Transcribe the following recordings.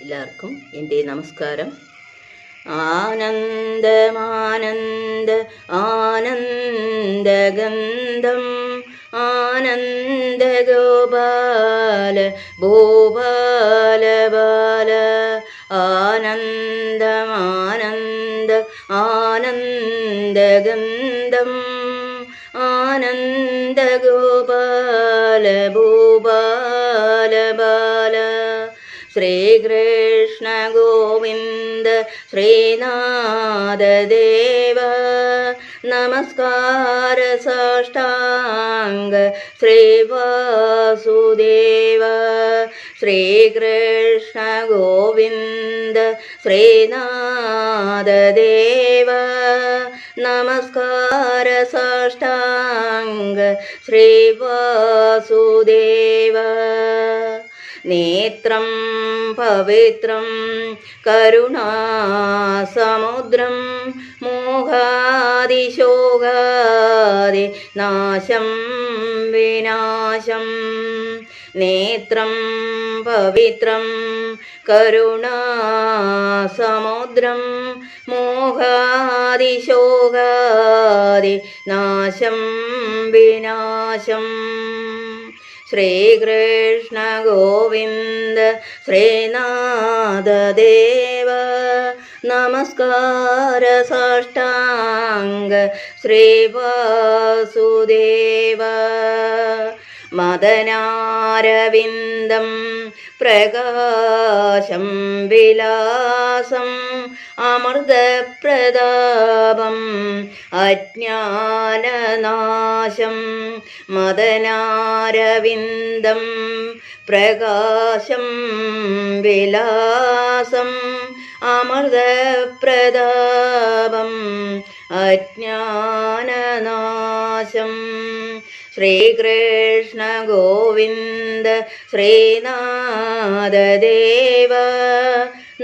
എല്ലാവർക്കും എൻ്റെ നമസ്കാരം. ആനന്ദമാനന്ദ ആനന്ദഗന്ധം ആനന്ദഗോപാല ഭൂപാല ബാല ആനന്ദമാനന്ദ ആനന്ദഗന്ധം ആനന്ദഗോപാല ഭൂപാല ബാല ശ്രീകൃഷ്ണ ഗോവിന്ദ ശ്രീനാഥദേവ നമസ്കാര സാഷ്ടാംഗ ശ്രീവാസുദേവ ശ്രീകൃഷ്ണ ഗോവിന്ദ ശ്രീനാഥദേവ നമസ്കാര സാഷ്ടാംഗ ശ്രീവാസുദേവ നേത്രം പവിത്രം കരുണാസമുദ്രം മോഹാദിശോകാദി നാശം വിനാശം നേത്രം പവിത്രം കരുണാസമുദ്രം മോഹാദിശോകാദി നാശം വിനാശം ശ്രീകൃഷ്ണ ഗോവിന്ദ ശ്രീനാഥദേവ നമസ്കാര സാഷ്ടാംഗ ശ്രീവാസുദേവ മദനാരവിന്ദം പ്രകാശം വിലാസം അമൃതപ്രതാപം അജ്ഞാനനാശം മദനാരവിന്ദം പ്രകാശം വിലാസം അമൃതപ്രതാപം അജ്ഞാനനാശം ശ്രീകൃഷ്ണ ഗോവിന്ദ ശ്രീനാഥദേവ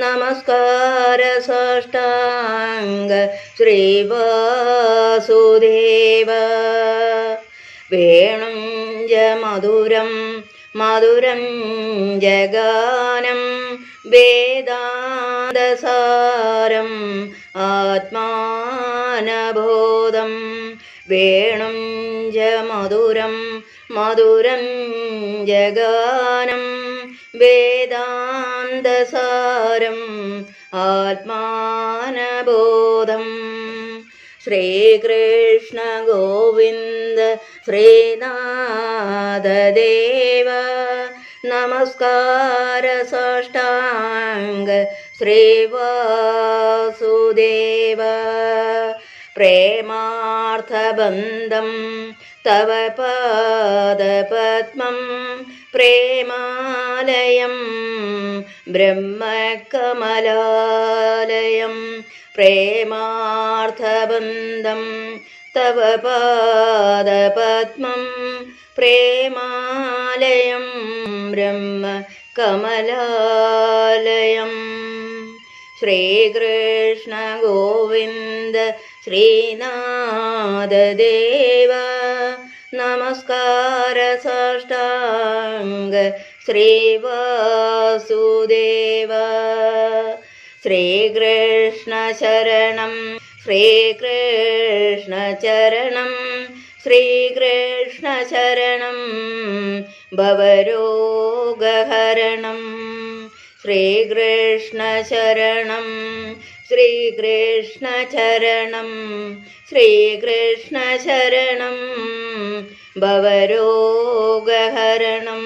നമസ്കാര സാഷ്ടാംഗ ശ്രീവാസുദേവ വേണും ജ മധുരം മധുരം ജഗാനം വേദാന്തസാരം ആത്മാനബോധം വേണും ജ മധുരം മധുരം ജഗാനം വേദാന്തസാരം ആത്മാനബോധം ശ്രീകൃഷ്ണ ഗോവിന്ദ ശ്രീനാഥദേവ നമസ്കാര സാഷ്ടാംഗ ശ്രീവാസുദേവ പ്രേമാർത്ഥബന്ധം തവ പാദപത്മം പ്രേമാലയം ബ്രഹ്മകമലാലയം പ്രേമാർത്ഥബന്ധം തവ പാദപത്മം പ്രേമാലയം ബ്രഹ്മകമലാലയം ശ്രീകൃഷ്ണ ഗോവിന്ദ ശ്രീനാഥദേവ നമസ്കാര സാഷ്ടാംഗ ശ്രീവാസുദേവ ശ്രീകൃഷ്ണ ശരണം ശ്രീകൃഷ്ണ ചരണം ശ്രീകൃഷ്ണ ശരണം ഭവരോഗഹരണം ശ്രീകൃഷ്ണ ശരണം ശ്രീകൃഷ്ണ ചരണം ശ്രീകൃഷ്ണ ശരണം ഭവരോഗഹരണം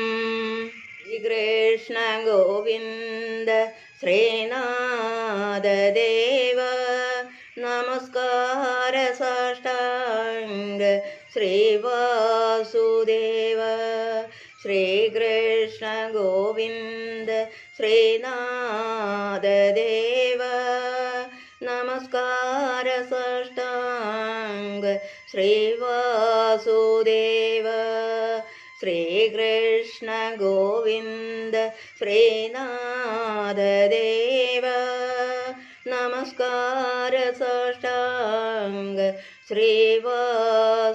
ശ്രീകൃഷ്ണ ഗോവിന്ദ ശ്രീനാഥദേവ നമസ്കാര സാഷ്ടാംഗ ശ്രീവാസുദേവ ശ്രീകൃഷ്ണ ഗോവിന്ദ ശ്രീനാഥദേവ നമസ്കാര സാഷ്ടാംഗ ശ്രീവാസുദേവ ശ്രീകൃഷ്ണ ഗോവിന്ദ ശ്രീനാഥദേവ നമസ്കാര സാഷ്ടാംഗ ശ്രീവാസുദേവ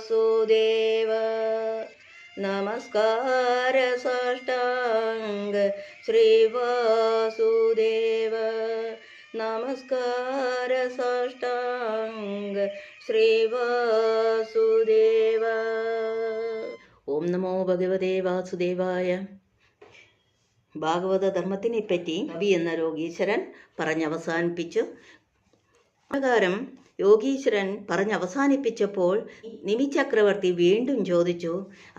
നമസ്കാര സാഷ്ടാംഗ ശ്രീവാസുദേവ നമസ്കാര സാഷ്ടാംഗ ശ്രീവാസുദേവ. ഓം നമോ ഭഗവതേ വാസുദേവായ. ഭാഗവത ധർമ്മത്തിനെപ്പറ്റി കവി എന്ന യോഗീശ്വരൻ പറഞ്ഞവസാനിപ്പിച്ചു. പ്രകാരം യോഗീശ്വരൻ പറഞ്ഞവസാനിപ്പിച്ചപ്പോൾ നിമിചക്രവർത്തി വീണ്ടും ചോദിച്ചു,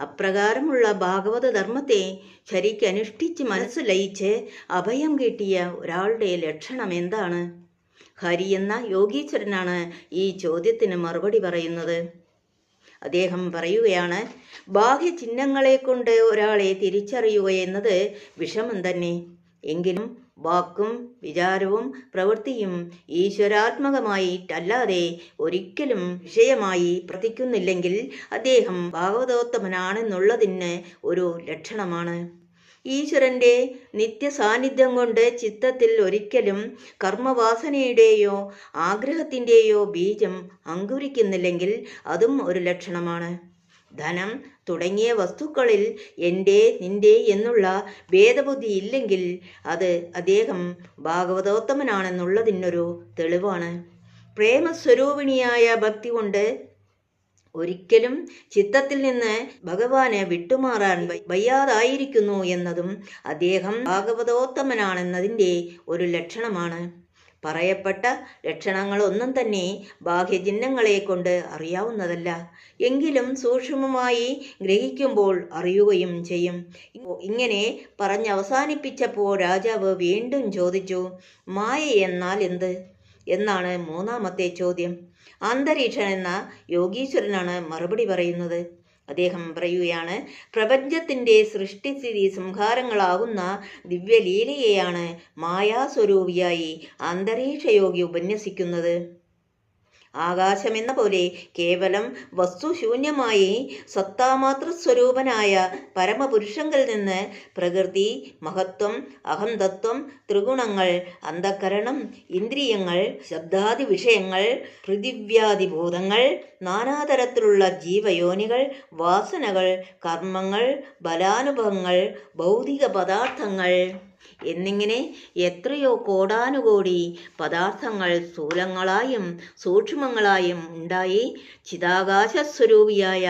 അപ്രകാരമുള്ള ഭാഗവത ധർമ്മത്തെ ശരിക്കനുഷ്ഠിച്ച് മനസ്സ് ലയിച്ച് അഭയം കിട്ടിയ ഒരാളുടെ ലക്ഷണം എന്താണ്? ഹരി എന്ന യോഗീശ്വരനാണ് ഈ ചോദ്യത്തിന് മറുപടി പറയുന്നത്. അദ്ദേഹം പറയുകയാണ്, ബാഹ്യ ചിഹ്നങ്ങളെ കൊണ്ട് ഒരാളെ തിരിച്ചറിയുക എന്നത് വിഷമം തന്നെ. എങ്കിലും വാക്കും വിചാരവും പ്രവൃത്തിയും ഈശ്വരാത്മകമായിട്ടല്ലാതെ ഒരിക്കലും വിഷയമായി പ്രവർത്തിക്കുന്നില്ലെങ്കിൽ അദ്ദേഹം ഭാഗവതോത്തമനാണെന്നുള്ളതിന് ഒരു ലക്ഷണമാണ്. ഈശ്വരൻ്റെ നിത്യസാന്നിധ്യം കൊണ്ട് ചിത്തത്തിൽ ഒരിക്കലും കർമ്മവാസനയുടെയോ ആഗ്രഹത്തിൻ്റെയോ ബീജം അങ്കുരിക്കുന്നില്ലെങ്കിൽ അതും ഒരു ലക്ഷണമാണ്. ധനം തുടങ്ങിയ വസ്തുക്കളിൽ എൻ്റെ നിൻ്റെ എന്നുള്ള ഭേദബുദ്ധി ഇല്ലെങ്കിൽ അത് അദ്ദേഹം ഭാഗവതോത്തമനാണെന്നുള്ളതിനൊരു തെളിവാണ്. പ്രേമസ്വരൂപിണിയായ ഭക്തി കൊണ്ട് ഒരിക്കലും ചിത്തത്തിൽ നിന്ന് ഭഗവാനെ വിട്ടുമാറാൻ വയ്യാതായിരിക്കുന്നു എന്നതും അദ്ദേഹം ഭാഗവതോത്തമനാണെന്നതിൻ്റെ ഒരു ലക്ഷണമാണ്. പറയപ്പെട്ട ലക്ഷണങ്ങളൊന്നും തന്നെ ബാഹ്യചിഹ്നങ്ങളെ കൊണ്ട് അറിയാവുന്നതല്ല. എങ്കിലും സൂക്ഷ്മമായി ഗ്രഹിക്കുമ്പോൾ അറിയുകയും ചെയ്യും. ഇങ്ങനെ പറഞ്ഞവസാനിപ്പിച്ചപ്പോൾ രാജാവ് വീണ്ടും ചോദിച്ചു, മായ എന്നാൽ എന്ത് എന്നാണ് മൂന്നാമത്തെ ചോദ്യം. അന്തരീക്ഷൻ എന്ന യോഗീശ്വരനാണ് മറുപടി പറയുന്നത്. അദ്ദേഹം പറയുകയാണ്, പ്രപഞ്ചത്തിൻ്റെ സൃഷ്ടിസ്ഥിതി സംഹാരങ്ങളാകുന്ന ദിവ്യലീലയെയാണ് മായാസ്വരൂപിയായി അന്തരീക്ഷയോഗി ഉപന്യസിക്കുന്നത്. ആകാശമെന്ന പോലെ കേവലം വസ്തുശൂന്യമായി സത്താമാതൃസ്വരൂപനായ പരമപുരുഷങ്കിൽ നിന്ന് പ്രകൃതി, മഹത്വം, അഹംതത്വം, ത്രിഗുണങ്ങൾ, അന്ധകരണം, ഇന്ദ്രിയങ്ങൾ, ശബ്ദാദി വിഷയങ്ങൾ, പൃഥിവ്യാദിഭൂതങ്ങൾ, നാനാതരത്തിലുള്ള ജീവയോനികൾ, വാസനകൾ, കർമ്മങ്ങൾ, ബലാനുഭവങ്ങൾ, ഭൗതിക പദാർത്ഥങ്ങൾ എന്നിങ്ങനെ എത്രയോ കോടാനുകോടി പദാർത്ഥങ്ങൾ സ്ഥൂലങ്ങളായും സൂക്ഷ്മങ്ങളായും ഉണ്ടായി ചിദാകാശസ്വരൂപിയായ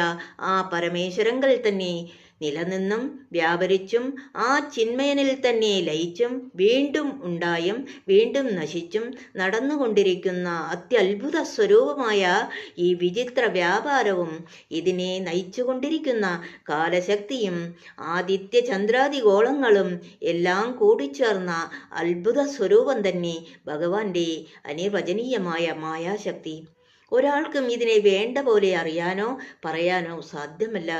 ആ പരമേശ്വരങ്കിൽ തന്നെ നിലനിന്നും വ്യാപരിച്ചും ആ ചിന്മയനിൽ തന്നെ ലയിച്ചും വീണ്ടും ഉണ്ടായും വീണ്ടും നശിച്ചും നടന്നുകൊണ്ടിരിക്കുന്ന അത്യത്ഭുത സ്വരൂപമായ ഈ വിചിത്ര വ്യാപാരവും ഇതിനെ നയിച്ചുകൊണ്ടിരിക്കുന്ന കാലശക്തിയും ആദിത്യ ചന്ദ്രാദിഗോളങ്ങളും എല്ലാം കൂടിച്ചേർന്ന അത്ഭുത സ്വരൂപം തന്നെ ഭഗവാന്റെ അനിർവചനീയമായ മായാശക്തി. ഒരാൾക്കും ഇതിനെ വേണ്ട പോലെ അറിയാനോ പറയാനോ സാധ്യമല്ല.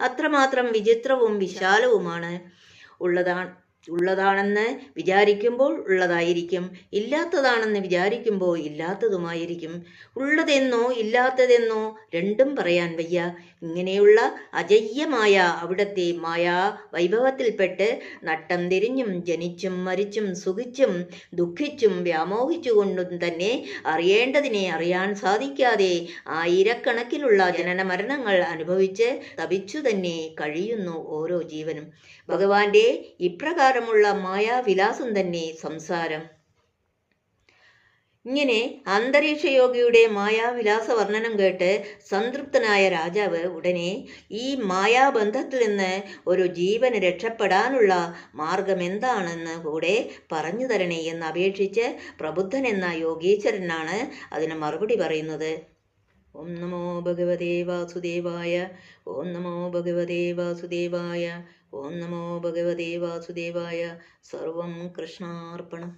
അത്രമാത്രം വിചിത്രവും വിശാലവുമാണ്. ഉള്ളതാണെന്ന് വിചാരിക്കുമ്പോൾ ഉള്ളതായിരിക്കും, ഇല്ലാത്തതാണെന്ന് വിചാരിക്കുമ്പോൾ ഇല്ലാത്തതുമായിരിക്കും. ഉള്ളതെന്നോ ഇല്ലാത്തതെന്നോ രണ്ടും പറയാൻ വയ്യ. ഇങ്ങനെയുള്ള അജയ്യമായ അവിടത്തെ മായാ വൈഭവത്തിൽപ്പെട്ട് നട്ടം തിരിഞ്ഞും ജനിച്ചും മരിച്ചും സുഖിച്ചും ദുഃഖിച്ചും വ്യാമോഹിച്ചുകൊണ്ടും തന്നെ അറിയേണ്ടതിനെ അറിയാൻ സാധിക്കാതെ ആയിരക്കണക്കിനുള്ള ജനന മരണങ്ങൾ അനുഭവിച്ച് തപിച്ചു തന്നെ കഴിയുന്നു ഓരോ ജീവനും. ഭഗവാന്റെ ഇപ്രകാരമുള്ള മായാവിലാസം തന്നെ സംസാരം. ഇങ്ങനെ അന്തരീക്ഷയോഗിയുടെ മായാവിലാസ വർണ്ണനം കേട്ട് സംതൃപ്തനായ രാജാവ് ഉടനെ ഈ മായാബന്ധത്തിൽ നിന്ന് ഒരു ജീവന് രക്ഷപ്പെടാനുള്ള മാർഗമെന്താണെന്ന് കൂടെ പറഞ്ഞു തരണേ എന്ന് അപേക്ഷിച്ച് പ്രബുദ്ധൻ എന്ന യോഗീശ്വരനാണ് അതിന് മറുപടി പറയുന്നത്. ഓം നമോ ഭഗവതേ വാസുദേവായ. ഓം നമോ ഭഗവതേ വാസുദേവായ. ഓം നമോ ഭഗവതേ വാസുദേവായ. സർവം കൃഷ്ണാർപ്പണം.